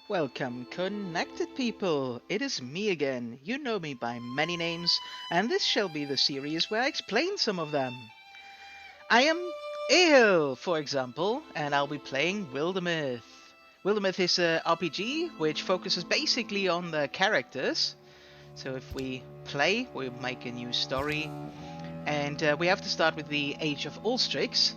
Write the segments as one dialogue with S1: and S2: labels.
S1: Welcome, connected people! It is me again. You know me by many names, and this shall be the series where I explain some of them. I am Ehel, for example, and I'll be playing Wildermyth. Wildermyth is a RPG which focuses basically on the characters. So if we play, we make a new story, and we have to start with the Age of Ulstrix,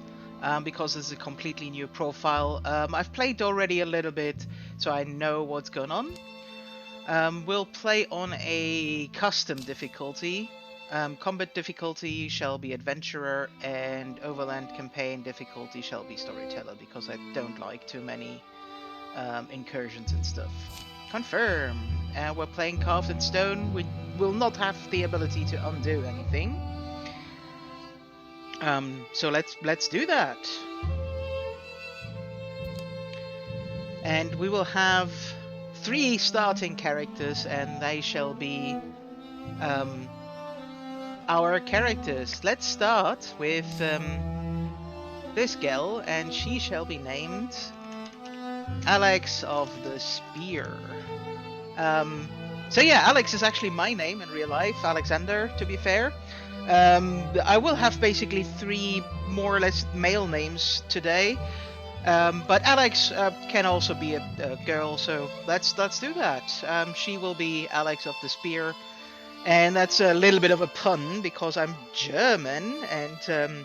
S1: because this is a completely new profile. I've played already a little bit, so I know what's going on. We'll play on a custom difficulty. Combat difficulty shall be Adventurer, and Overland Campaign difficulty shall be Storyteller, because I don't like too many incursions and stuff. Confirm. We're playing Carved in Stone. We will not have the ability to undo anything. So let's do that. And we will have 3 starting characters, and they shall be our characters. Let's start with this gal, and she shall be named Alex of the Spear. So yeah, Alex is actually my name in real life, Alexander, to be fair. I will have basically 3 more or less male names today. But Alex can also be a girl, so let's do that. She will be Alex of the Spear, and that's a little bit of a pun because I'm German, and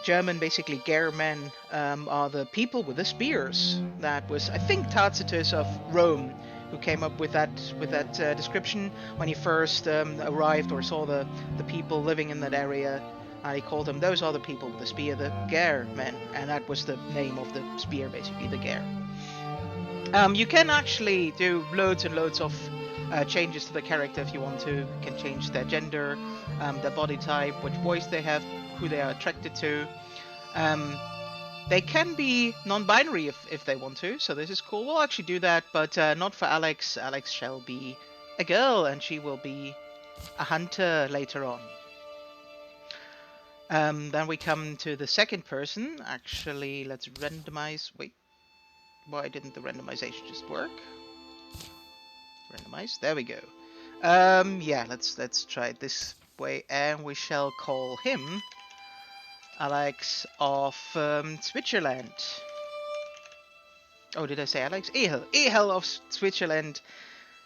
S1: German, basically German, are the people with the spears. That was, I think, Tacitus of Rome who came up with that description when he first arrived or saw the people living in that area. He called them, those are the people with the spear, the Ger men, and that was the name of the spear, basically, the Ger. You can actually do loads and loads of changes to the character if you want to. You can change their gender, their body type, which voice they have, who they are attracted to. They can be non-binary if they want to, so this is cool. We'll actually do that, but not for Alex. Alex shall be a girl, and she will be a hunter later on. Then we come to the second person. Actually, let's randomize. Wait, why didn't the randomization just work? Randomize. There we go. Yeah, let's try it this way, and we shall call him Alex of Switzerland. Oh, did I say Alex? Ehel. Ehel of Switzerland.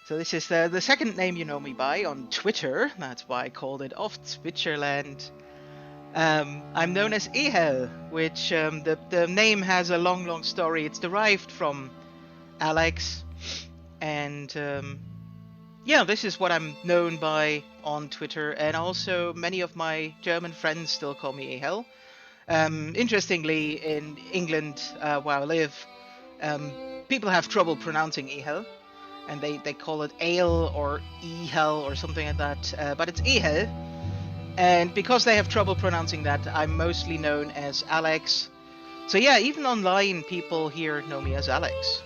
S1: So this is the second name you know me by on Twitter. That's why I called it of Switzerland. I'm known as Ehel, which the name has a long story. It's derived from Alex, and yeah, this is what I'm known by on Twitter, and also many of my German friends still call me Ehel. Interestingly, in England, where I live, people have trouble pronouncing Ehel, and they call it Ale or Ehel or something like that, but it's Ehel. And because they have trouble pronouncing that, I'm mostly known as Alex. So yeah, even online, people here know me as Alex.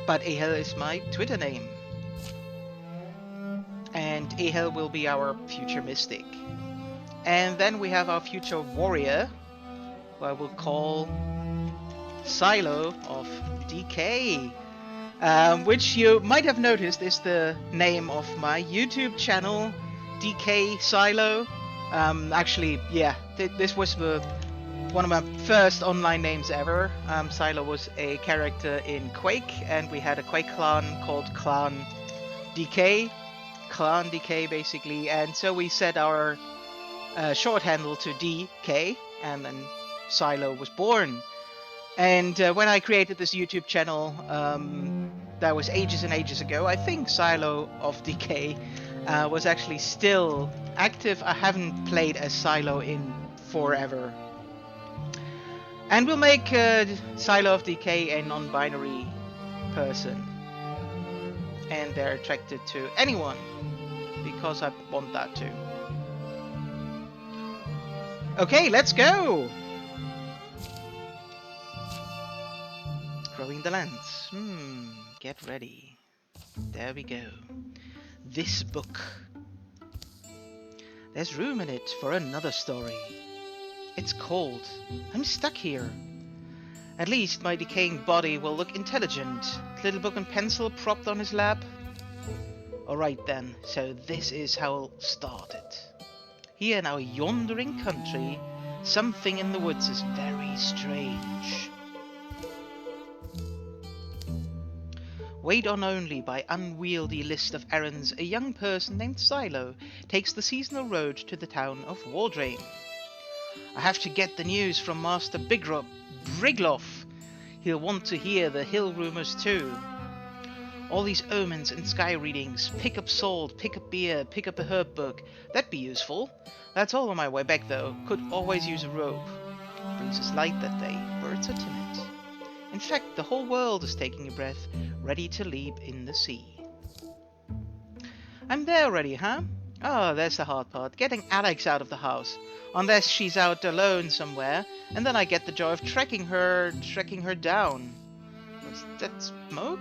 S1: But Ehel is my Twitter name. And Ehel will be our future mystic. And then we have our future warrior, who I will call Silo of DK. Which you might have noticed is the name of my YouTube channel, DK Silo. Actually, yeah, this was one of my first online names ever. Silo was a character in Quake, and we had a Quake clan called Clan DK. Clan DK, basically, and so we set our short handle to DK, and then Silo was born. And when I created this YouTube channel, that was ages and ages ago, I think Silo of DK was actually still active. I haven't played as Silo in forever. And we'll make Silo of DK a non-binary person. And they're attracted to anyone, because I want that too. Okay, let's go! Growing the lands. Get ready. There we go. This book. There's room in it for another story. It's called I'm Stuck Here. At least my decaying body will look intelligent. Little book and pencil propped on his lap. Alright then, so this is how I'll start it. Here in our yondering country, something in the woods is very strange. Weighed on only by unwieldy list of errands, a young person named Silo takes the seasonal road to the town of Waldrain. I have to get the news from Master Brigloff. He'll want to hear the hill rumors too. All these omens and sky readings. Pick up salt, pick up beer, pick up a herb book. That'd be useful. That's all on my way back though. Could always use a rope. Breeze is light that day. Birds are timid. In fact, the whole world is taking a breath, ready to leap in the sea. I'm there already, huh? Oh, there's the hard part. Getting Alex out of the house. Unless she's out alone somewhere, and then I get the joy of tracking her down. What's that smoke?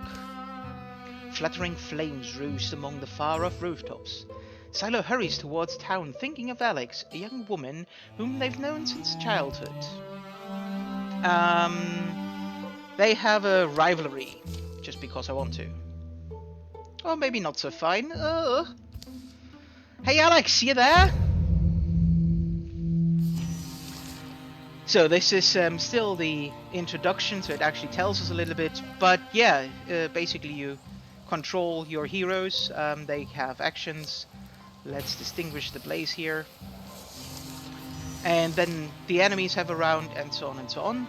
S1: Fluttering flames roost among the far-off rooftops. Silo hurries towards town, thinking of Alex, a young woman whom they've known since childhood. They have a rivalry, just because I want to. Or maybe not so fine. Hey Alex, you there? So this is still the introduction, so it actually tells us a little bit. But yeah, basically you control your heroes. They have actions. Let's distinguish the blaze here. And then the enemies have a round, and so on and so on.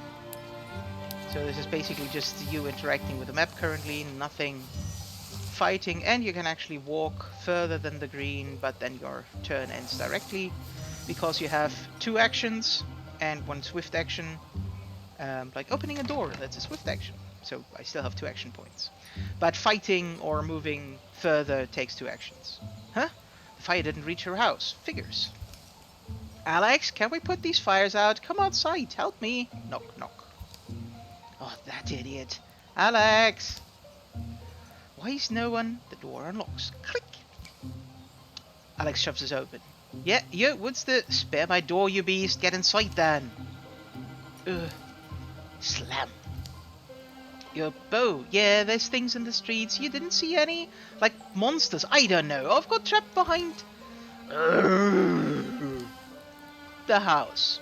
S1: So this is basically just you interacting with the map currently, nothing fighting, and you can actually walk further than the green, but then your turn ends directly because you have 2 actions and 1 swift action, like opening a door. That's a swift action, so I still have 2 action points, but fighting or moving further takes 2 actions. Huh? The fire didn't reach her house. Figures. Alex, can we put these fires out? Come outside, help me. Knock, knock. Oh, that idiot. Alex! Why is no one? The door unlocks. Click! Alex shoves it open. Yeah, you, what's the... Spare my door, you beast. Get inside then. Slam. Your bow. Yeah, there's things in the streets. You didn't see any? Like monsters. I don't know. I've got trapped behind... the house.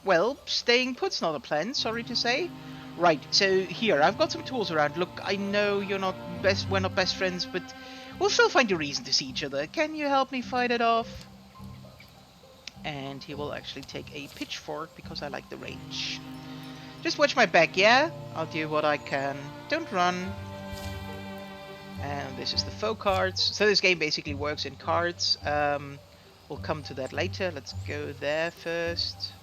S1: Well, staying put's not a plan, sorry to say. Right, so here, I've got some tools around. Look, I know we're not best friends, but we'll still find a reason to see each other. Can you help me fight it off? And he will actually take a pitchfork, because I like the range. Just watch my back, yeah? I'll do what I can. Don't run. And this is the faux cards. So this game basically works in cards. We'll come to that later. Let's go there first.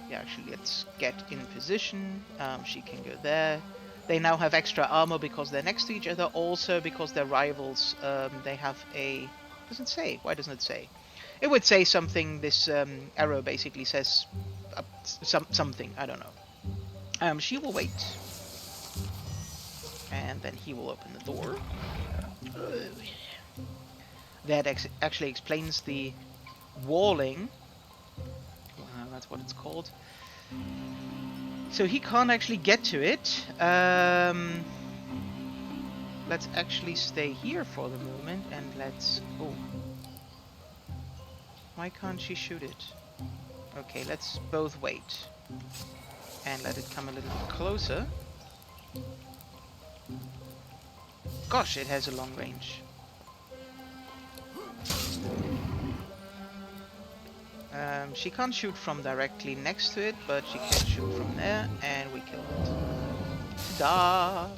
S1: Yeah, actually, let's get in position. She can go there. They now have extra armor because they're next to each other. Also because they're rivals. They have a... Doesn't say. Why doesn't it say? It would say something. This arrow basically says something. I don't know. She will wait. And then he will open the door. That actually explains the walling. That's what it's called. So he can't actually get to it. Let's actually stay here for the moment and let's... Oh. Why can't she shoot it? Okay, let's both wait. And let it come a little bit closer. Gosh, it has a long range. She can't shoot from directly next to it, but she can shoot from there, and we kill it. Ta-da!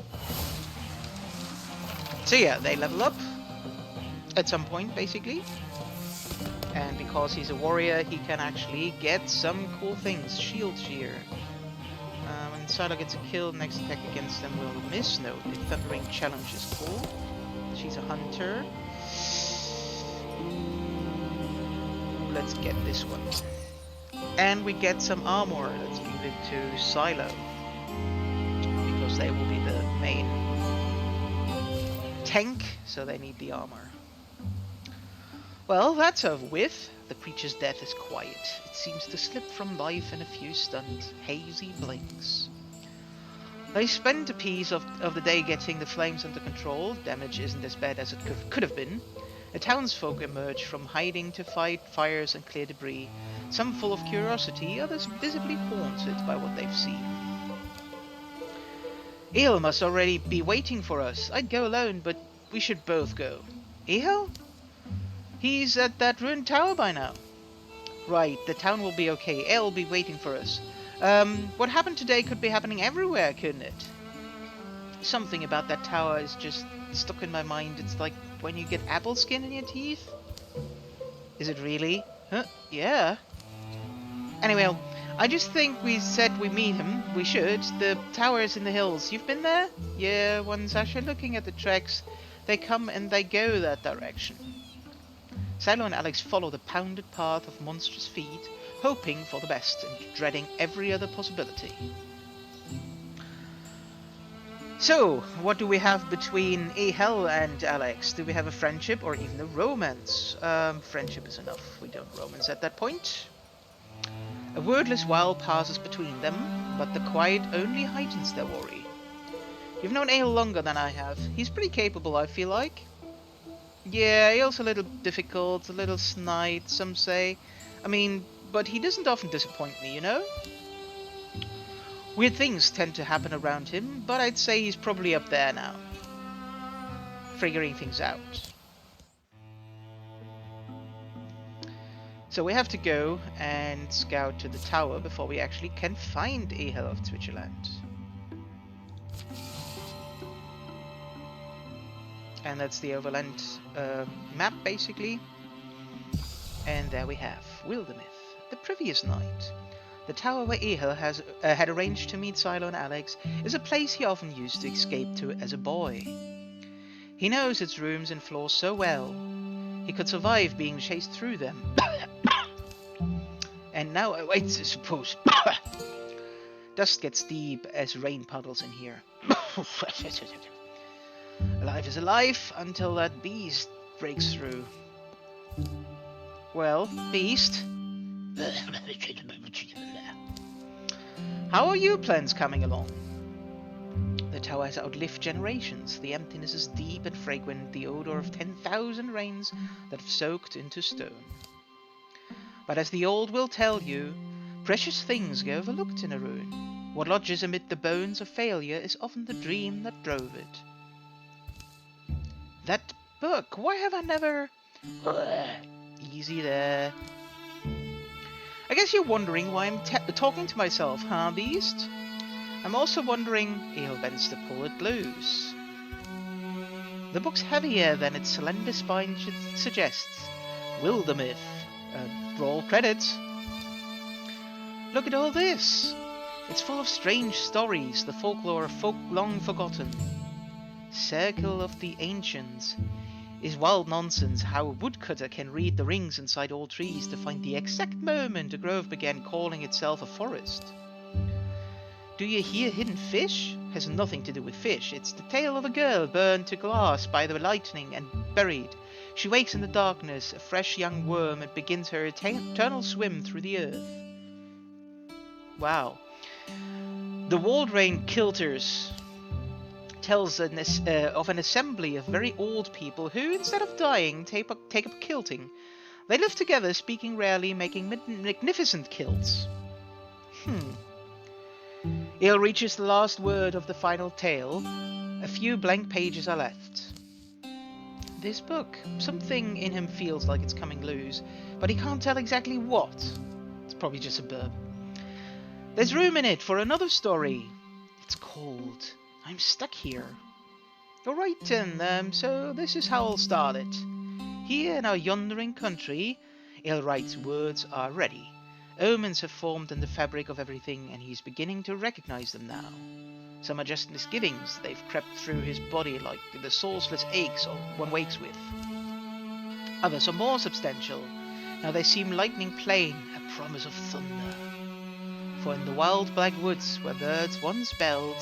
S1: So yeah, they level up at some point, basically. And because he's a warrior, he can actually get some cool things. Shield Shear. When Silo gets a kill, next attack against them will miss. No, the Thundering Challenge is cool. She's a hunter. Let's get this one. And we get some armor. Let's give it to Silo. Because they will be the main tank, so they need the armor. Well, that's over with. the creature's death is quiet. It seems to slip from life in a few stunned, hazy blinks. They spend a piece of the day getting the flames under control. Damage isn't as bad as it could have been. The townsfolk emerge from hiding to fight fires and clear debris, some full of curiosity, others visibly haunted by what they've seen. Ehel must already be waiting for us. I'd go alone, but we should both go. Ehel? He's at that ruined tower by now. Right, the town will be okay. Ehel will be waiting for us. What happened today could be happening everywhere, couldn't it? Something about that tower is just stuck in my mind. It's like when you get apple skin in your teeth. Is it really? Huh? Yeah. Anyway, I just think we said we meet him. We should. The tower is in the hills. You've been there? Yeah, once actually looking at the tracks. They come and they go that direction. Silo and Alex follow the pounded path of monstrous feet, hoping for the best and dreading every other possibility. So, what do we have between Ehel and Alex? Do we have a friendship or even a romance? Friendship is enough. We don't romance at that point. A wordless while passes between them, but the quiet only heightens their worry. You've known Ehel longer than I have. He's pretty capable, I feel like. Yeah, Ehel's a little difficult, a little snide, some say. I mean, but he doesn't often disappoint me, you know? Weird things tend to happen around him, but I'd say he's probably up there now, figuring things out. So we have to go and scout to the tower before we actually can find Ehel of Twitcherland. And that's the overland map, basically. And there we have Wildermyth. The previous night. The tower where Ehel had arranged to meet Silo and Alex is a place he often used to escape to as a boy. He knows its rooms and floors so well. He could survive being chased through them. And now I wait, I suppose. Dust gets deep as rain puddles in here. Life is alive until that beast breaks through. Well, beast? How are your plans coming along? The tower has outlived generations. The emptiness is deep and fragrant, the odor of 10,000 rains that have soaked into stone. But as the old will tell you, precious things go overlooked in a ruin. What lodges amid the bones of failure is often the dream that drove it. That book, why have I never... Easy there. I guess you're wondering why I'm talking to myself, huh, beast? I'm also wondering... Ehel bends to pull it loose. The book's heavier than its slender spine suggests. Wildermyth. Roll credits. Look at all this. It's full of strange stories, the folklore of folk long forgotten. Circle of the Ancients is wild nonsense how a woodcutter can read the rings inside all trees to find the exact moment a grove began calling itself a forest. Do you hear hidden fish? Has nothing to do with fish. It's the tale of a girl burned to glass by the lightning and buried. She wakes in the darkness, a fresh young worm, and begins her eternal swim through the earth. Wow. The Waldrain Kilters tells of an assembly of very old people who, instead of dying, take up kilting. They live together, speaking rarely, making magnificent kilts. Ehel reaches the last word of the final tale. A few blank pages are left. This book, something in him feels like it's coming loose, but he can't tell exactly what. It's probably just a burp. There's room in it for another story. It's called I'm Stuck Here. Alright then, so this is how I'll start it. Here in our yondering country, Ehel writes words are ready. Omens have formed in the fabric of everything, and he's beginning to recognize them now. Some are just misgivings, they've crept through his body like the sourceless aches one wakes with. Others are more substantial. Now they seem lightning plain, a promise of thunder. For in the wild black woods where birds once belled,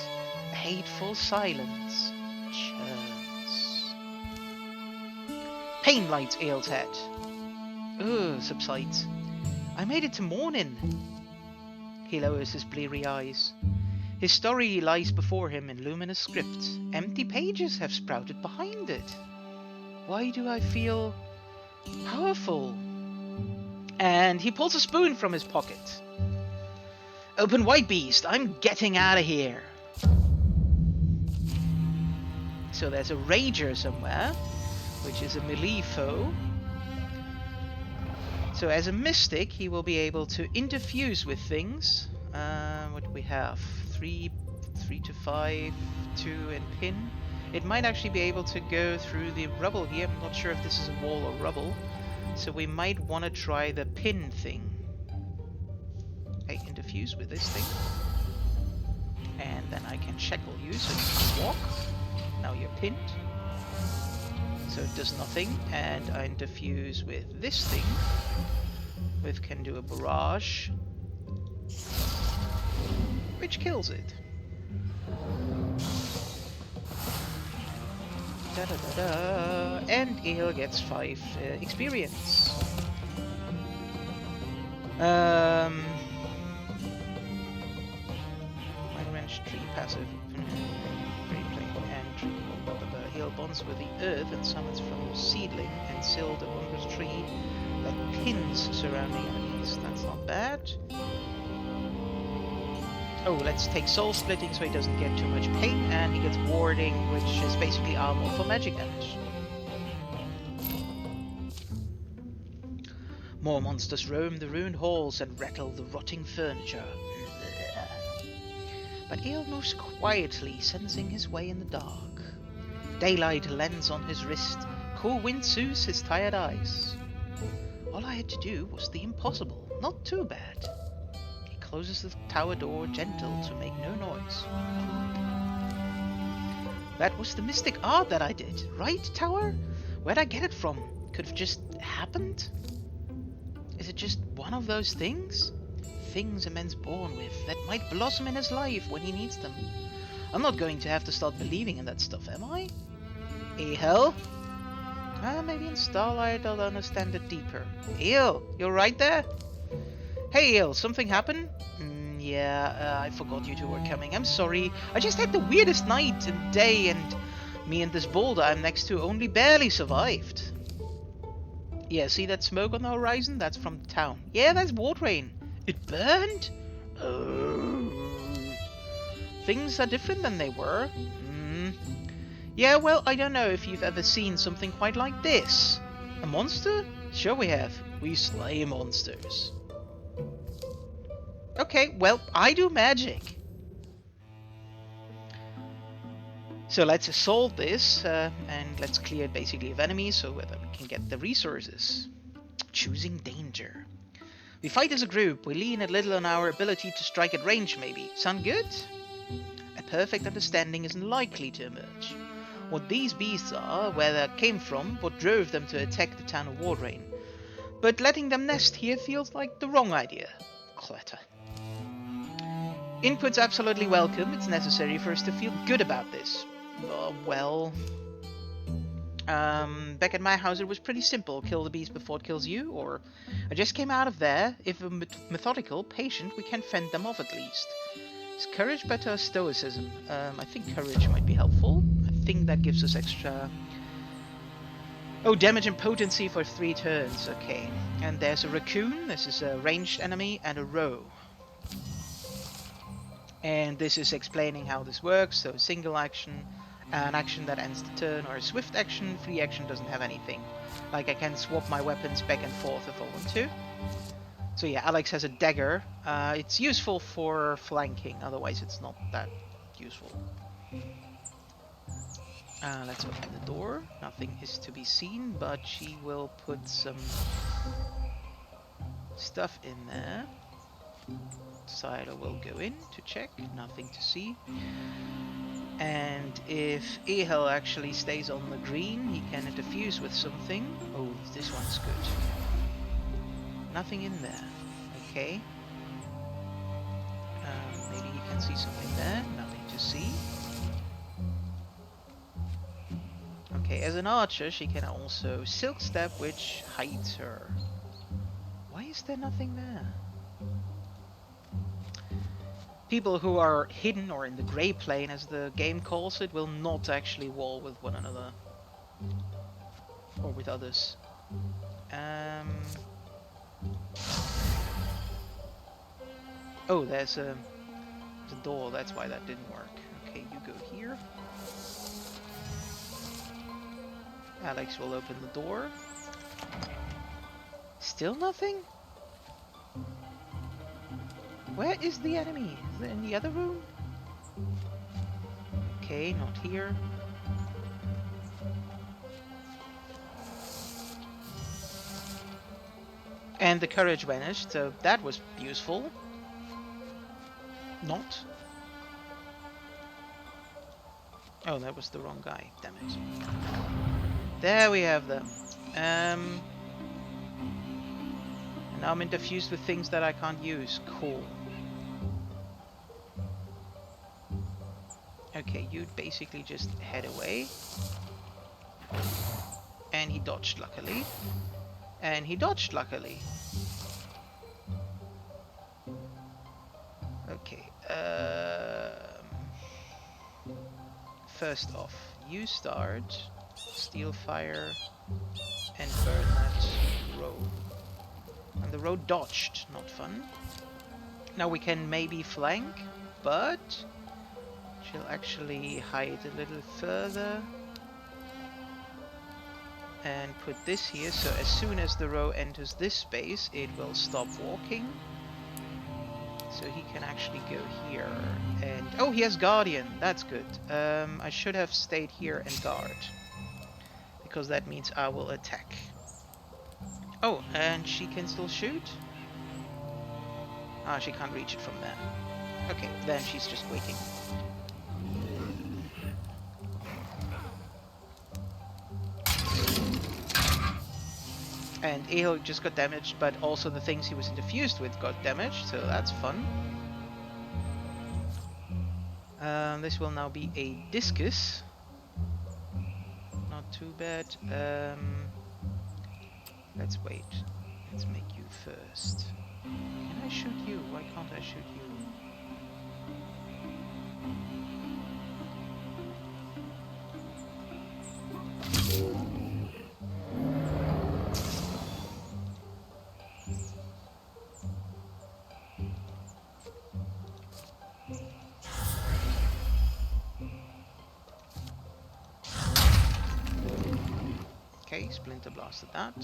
S1: a hateful silence churns. Pain lights Ehel's head. Ugh, subsides. I made it to morning. He lowers his bleary eyes. His story lies before him in luminous script. Empty pages have sprouted behind it. Why do I feel powerful? And he pulls a spoon from his pocket. Open wide, beast. I'm getting out of here. So there's a rager somewhere, which is a melee foe. So as a mystic, he will be able to interfuse with things. What do we have? 3 to 5, 2 and pin. It might actually be able to go through the rubble here. I'm not sure if this is a wall or rubble. So we might want to try the pin thing. Okay, interfuse with this thing. And then I can shackle you so you can walk. Now you're pinned. So it does nothing. And I interfuse with this thing. With can do a barrage. Which kills it. Da da da da. And Ehel gets 5 experience. My wrench tree passive. Great plane and tree. Ehel bonds with the earth and summons from seedling and seal the wondrous tree that pins surrounding enemies. That's not bad. Oh, let's take soul splitting so he doesn't get too much pain, and he gets warding, which is basically armor for magic damage. More monsters roam the ruined halls and rattle the rotting furniture. But Ehel moves quietly, sensing his way in the dark. Daylight lands on his wrist, cool wind soothes his tired eyes. All I had to do was the impossible, not too bad. He closes the tower door gentle to make no noise. That was the mystic art that I did, right, tower? Where'd I get it from? Could have just happened? Is it just one of those things? Things a man's born with that might blossom in his life when he needs them. I'm not going to have to start believing in that stuff, am I? Ehel? Maybe in Starlight I'll understand it deeper. Ehel, you're right there? Hey Ehel, something happened? Yeah, I forgot you two were coming. I'm sorry. I just had the weirdest night and day, and me and this boulder I'm next to only barely survived. Yeah, see that smoke on the horizon? That's from the town. Yeah, that's water rain. It burned? Oh. Things are different than they were. Yeah, well, I don't know if you've ever seen something quite like this. A monster? Sure we have. We slay monsters. Okay, well, I do magic. So let's assault this, and let's clear it basically of enemies so that we can get the resources. Choosing danger. We fight as a group. We lean a little on our ability to strike at range, maybe. Sound good? A perfect understanding isn't likely to emerge. What these beasts are, where they came from, what drove them to attack the town of Wardrain. But letting them nest here feels like the wrong idea. Clutter. Input's absolutely welcome. It's necessary for us to feel good about this. Back at my house it was pretty simple. Kill the beast before it kills you, or I just came out of there. If we're methodical, patient, we can fend them off at least. Is courage better or stoicism? I think courage might be helpful. I think that gives us extra... Oh, damage and potency for 3 turns. Okay. And there's a raccoon. This is a ranged enemy, and a roe. And this is explaining how this works. So single action, an action that ends the turn, or a swift action. Free action doesn't have anything. Like I can swap my weapons back and forth if I want to. So yeah, Alex has a dagger. It's useful for flanking, otherwise it's not that useful. Let's open the door. Nothing is to be seen, but she will put some stuff in there. Silo will go in to check. Nothing to see. And if Ehel actually stays on the green, he can interfuse with something. Oh, this one's good. Nothing in there. Okay. Maybe he can see something there. Nothing to see. Okay, as an archer, she can also silk step, which hides her. is there nothing there? People who are hidden or in the grey plane, as the game calls it, will not actually wall with one another. Or with others. Oh, there's a door, that's why that didn't work. Okay, you go here. Alex will open the door. Still nothing? Where is the enemy? Is it in the other room? Okay, not here. And the courage vanished, so that was useful. Not. Oh, that was the wrong guy. Damn it. There we have them. And now I'm interfused with things that I can't use. Cool. Okay, you'd basically just head away. And he dodged, luckily. And he dodged, luckily. Okay. First off, you start, steal fire, and burn that row. And the row dodged, not fun. Now we can maybe flank, but she'll actually hide a little further. And put this here, so as soon as the row enters this space, it will stop walking. So he can actually go here. And oh, he has Guardian, that's good. I should have stayed here and guard, because that means I will attack. Oh, and she can still shoot? Ah, she can't reach it from there. Okay, then she's just waiting. And Ehel just got damaged, but also the things he was interfused with got damaged, so that's fun. This will now be a discus. Not too bad. Let's wait. Let's make you first. Can I shoot you? Why can't I shoot you? Okay, Splinter blasted that.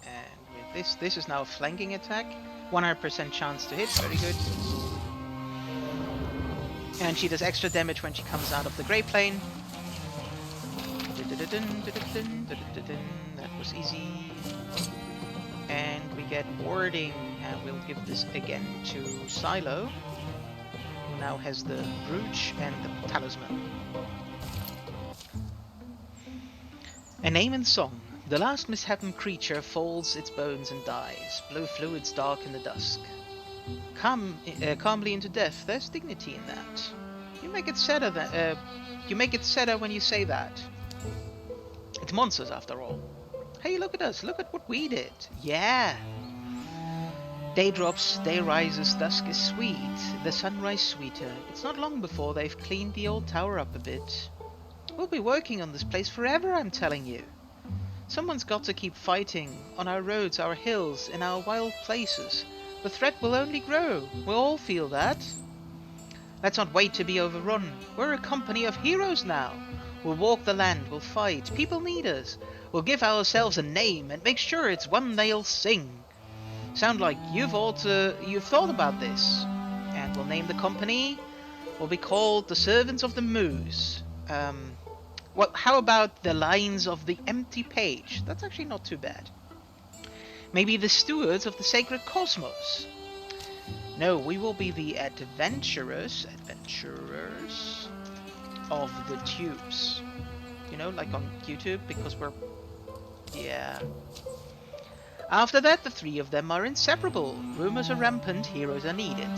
S1: And with this is now a flanking attack. 100% chance to hit, very good. And she does extra damage when she comes out of the grey plane. That was easy. And we get warding, and we'll give this again to Silo, who now has the brooch and the talisman. A name and song. The last misshapen creature folds its bones and dies. Blue fluids dark in the dusk. Calmly into death. There's dignity in that. You make it sadder you make it sadder when you say that. It's monsters after all. Hey, look at us. Look at what we did. Yeah. Day drops, day rises, dusk is sweet. The sunrise sweeter. It's not long before they've cleaned the old tower up a bit. We'll be working on this place forever, I'm telling you. Someone's got to keep fighting, on our roads, our hills, in our wild places. The threat will only grow, we'll all feel that. Let's not wait to be overrun. We're a company of heroes now. We'll walk the land, we'll fight, people need us. We'll give ourselves a name and make sure it's one they'll sing. Sound like you've thought about this. And we'll name the company, will be called the Servants of the Moose. Well, how about the Lines of the Empty Page? That's actually not too bad. Maybe the Stewards of the Sacred Cosmos. No, we will be the adventurers of the tubes. You know, like on YouTube, because we're... yeah. After that, the three of them are inseparable. Rumors are rampant, heroes are needed.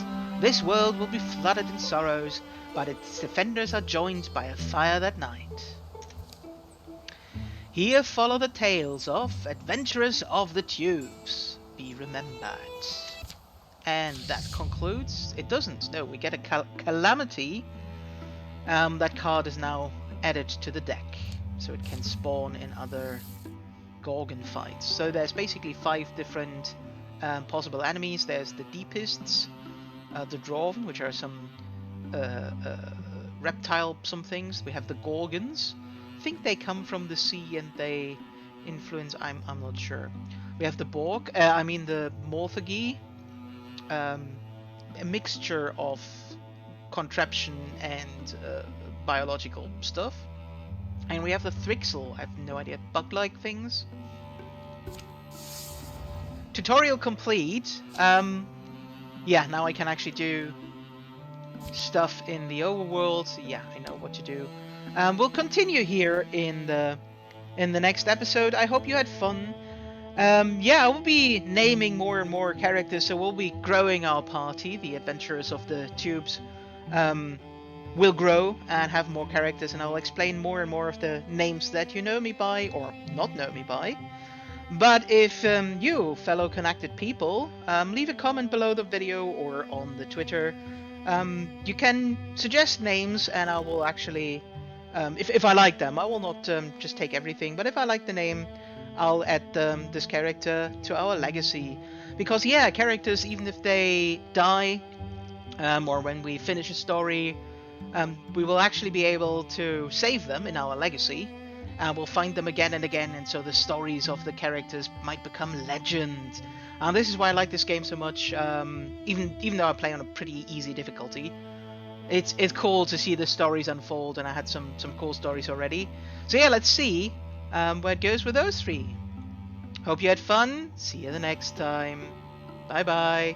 S1: This world will be flooded in sorrows, but its defenders are joined by a fire that night. Here follow the tales of Adventurers of the Tubes. be remembered. And that concludes. It doesn't. No, we get a calamity. That card is now added to the deck, so it can spawn in other Gorgon fights. So there's basically 5 different possible enemies. There's the Deepists, the Dwarven, which are some reptile somethings. We have the Gorgons. I think they come from the sea and they influence. I'm not sure. We have the Borg. The Morthagi. A mixture of contraption and biological stuff. And we have the Thrixel. I have no idea. Bug-like things. Tutorial complete. Yeah, now I can actually do stuff in the overworld. Yeah, I know what to do. We'll continue here in the next episode. I hope you had fun. Yeah, I will be naming more and more characters, so we'll be growing our party. The adventurers of the tubes will grow and have more characters, and I'll explain more and more of the names that you know me by, or not know me by. But if you, fellow connected people, leave a comment below the video or on the Twitter. You can suggest names, and I will actually, if I like them, I will not just take everything, but if I like the name, I'll add this character to our legacy. Because yeah, characters, even if they die, or when we finish a story, we will actually be able to save them in our legacy. And we'll find them again and again, and so the stories of the characters might become legend. And this is why I like this game so much, even though I play on a pretty easy difficulty. It's cool to see the stories unfold, and I had some cool stories already. So yeah, let's see where it goes with those 3. Hope you had fun. See you the next time. Bye bye.